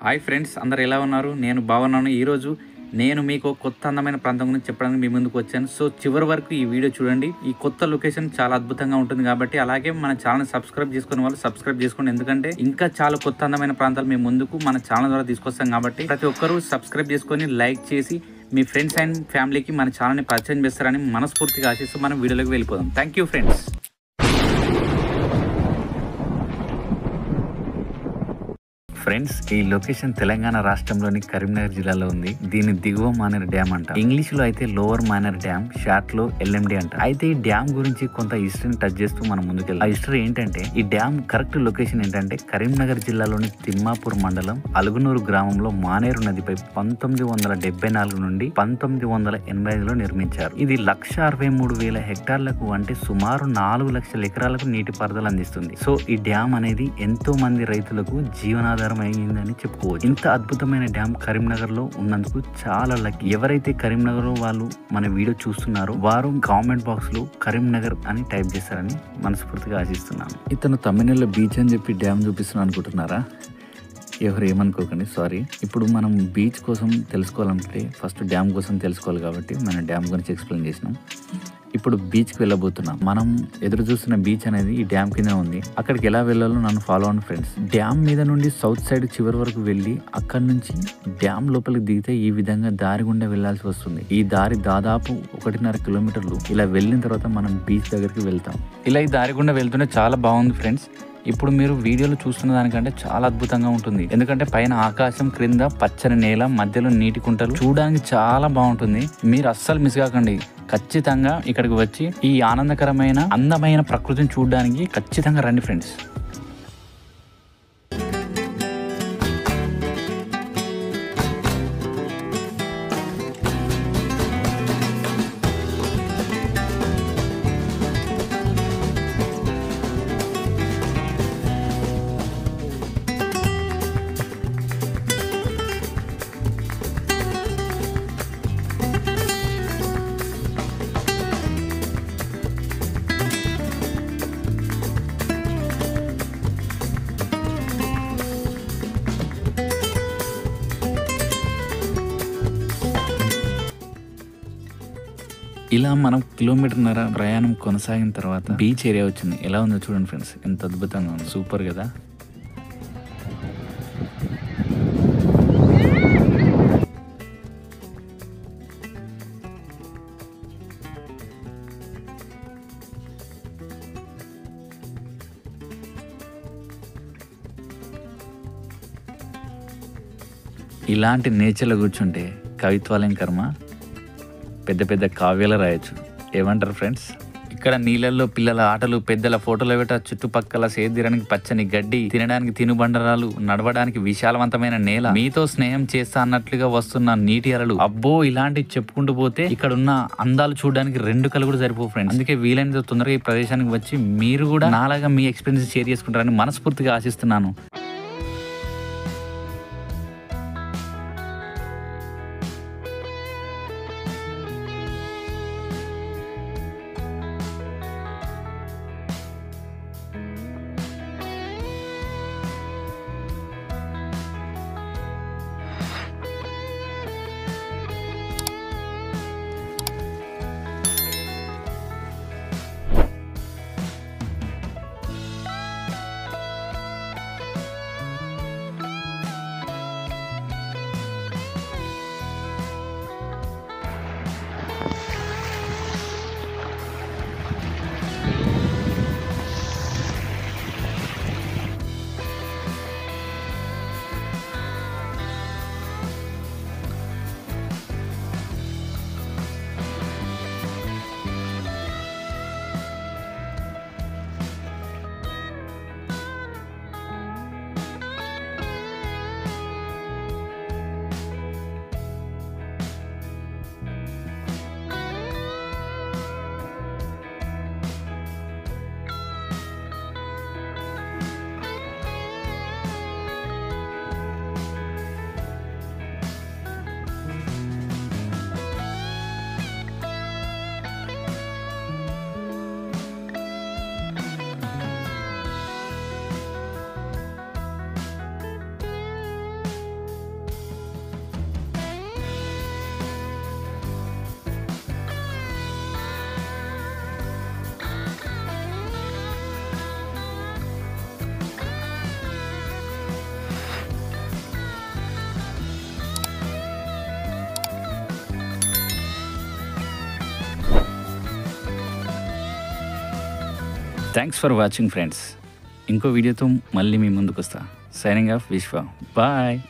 Hi friends, అందరు ఎలా ఉన్నారు? నేను బాగున్నాను. ఈరోజు నేను మీకు కొత్త అందమైన ప్రాంతం గురించి చెప్పడానికి మీ ముందుకు వచ్చాను. సో చివరి వరకు ఈ వీడియో చూడండి. ఈ కొత్త లొకేషన్ చాలా అద్భుతంగా ఉంటుంది కాబట్టి, అలాగే మన ఛానల్ సబ్స్క్రైబ్ చేసుకునే వాళ్ళు సబ్స్క్రైబ్ చేసుకోండి. ఎందుకంటే ఇంకా చాలా కొత్త అందమైన ప్రాంతాలు మీ ముందుకు మన ఛానల్ ద్వారా తీసుకొస్తాం కాబట్టి ప్రతి ఒక్కరూ సబ్స్క్రైబ్ చేసుకొని లైక్ చేసి మీ ఫ్రెండ్స్ అండ్ ఫ్యామిలీకి మన ఛానల్ని పరిచయం చేస్తారని మనస్ఫూర్తిగా ఆశిస్తూ మనం వీడియోలోకి వెళ్ళిపోదాం. Thank you friends. ఫ్రెండ్స్, ఈ లొకేషన్ తెలంగాణ రాష్ట్రంలోని కరీంనగర్ జిల్లాలో ఉంది. దీని దిగువ మానేరు డ్యామ్ అంట. ఇంగ్లీష్ లో అయితే లోవర్ మానేరు డ్యామ్, షార్ట్ లో ఎల్ఎండి అంట. అయితే ఈ డ్యామ్ గురించి కొంత హిస్టరీని టచ్ చేస్తూ మనం ముందుకెళ్ళాం. ఆ హిస్టరీ ఏంటంటే, ఈ డ్యామ్ కరెక్ట్ లొకేషన్ ఏంటంటే కరీంనగర్ జిల్లాలోని తిమ్మాపూర్ మండలం అలుగునూరు గ్రామంలో మానేరు నదిపై 1974 నుండి 1985లో నిర్మించారు. ఇది 1,63,000 హెక్టార్లకు అంటే సుమారు 4 లక్షల ఎకరాలకు నీటిపారుదల అందిస్తుంది. సో ఈ డ్యామ్ అనేది ఎంతో మంది రైతులకు జీవనాధారం అయిందని చెప్పుకోవచ్చు. ఇంత అద్భుతమైన డ్యామ్ కరీంనగర్ లో ఉన్నందుకు చాలా లక్కీ. ఎవరైతే కరీంనగర్ లో వాళ్ళు మన వీడియో చూస్తున్నారో వారు కామెంట్ బాక్స్ లో కరీంనగర్ అని టైప్ చేస్తారని మనస్ఫూర్తిగా ఆశిస్తున్నాను. ఇతను తమిళనాడులో బీచ్ అని చెప్పి డ్యామ్ చూపిస్తున్నాను అనుకుంటున్నారా? ఎవరు ఏమనుకోకండి, సారీ. ఇప్పుడు మనం బీచ్ కోసం తెలుసుకోవాలంటే ఫస్ట్ డ్యామ్ కోసం తెలుసుకోవాలి కాబట్టి మనం డ్యామ్ గురించి ఎక్స్ప్లెయిన్ చేసినాం. ఇప్పుడు బీచ్కి వెళ్ళబోతున్నాం. మనం ఎదురు చూస్తున్న బీచ్ అనేది ఈ డ్యామ్ కింద ఉంది. అక్కడికి ఎలా వెళ్ళాలో నన్ను ఫాలో అవ్వండి ఫ్రెండ్స్. డ్యామ్ మీద నుండి సౌత్ సైడ్ చివరి వరకు వెళ్ళి అక్కడి నుంచి డ్యామ్ లోపలికి దిగితే ఈ విధంగా దారి గుండా వెళ్లాల్సి వస్తుంది. ఈ దారి దాదాపు 1.5 కిలోమీటర్లు. ఇలా వెళ్ళిన తర్వాత మనం బీచ్ దగ్గరికి వెళ్తాం. ఇలా ఈ దారి గుండా వెళ్తుంటే చాలా బాగుంది ఫ్రెండ్స్. ఇప్పుడు మీరు వీడియోలో చూస్తున్న దానికంటే చాలా అద్భుతంగా ఉంటుంది. ఎందుకంటే పైన ఆకాశం, క్రింద పచ్చని నేల, మధ్యలో నీటి కుంటలు చూడడానికి చాలా బాగుంటుంది. మీరు అస్సలు మిస్ కాకండి. ఖచ్చితంగా ఇక్కడికి వచ్చి ఈ ఆనందకరమైన అందమైన ప్రకృతిని చూడడానికి ఖచ్చితంగా రండి ఫ్రెండ్స్. ఇలా మనం 1.5 కిలోమీటర్ ప్రయాణం కొనసాగిన తర్వాత బీచ్ ఏరియా వచ్చింది. ఎలా ఉందో చూడండి ఫ్రెండ్స్, ఎంత అద్భుతంగా ఉంది. సూపర్ కదా. ఇలాంటి నేచర్లో కూర్చుంటే కవిత్వాలేం కర్మ, పెద్ద పెద్ద కావ్యాలు రాయొచ్చు. ఏమంటారు ఫ్రెండ్స్? ఇక్కడ నీళ్ళల్లో పిల్లల ఆటలు, పెద్దల ఫోటోలు పెట్ట, చుట్టుపక్కల సేద్యడానికి పచ్చని గడ్డి, తినడానికి తినుబండరాలు, నడవడానికి విశాలవంతమైన నేల, మీతో స్నేహం చేస్తా అన్నట్లుగా వస్తున్న నీటి అలలు. అబ్బో, ఇలాంటివి చెప్పుకుంటూ పోతే ఇక్కడ ఉన్న అందాలు చూడడానికి 2 కళ్ళు కూడా సరిపో ఫ్రెండ్స్. అందుకే వీలైనంత తొందరగా ఈ ప్రదేశానికి వచ్చి మీరు కూడా నాలాగా మీ ఎక్స్పీరియన్స్ షేర్ చేసుకుంటారని మనస్ఫూర్తిగా ఆశిస్తున్నాను. Thanks for watching friends. ఇంకో వీడియోతో మళ్ళీ మీ ముందుకు వస్తా. సైనింగ్ ఆఫ్ విశ్వ. బాయ్.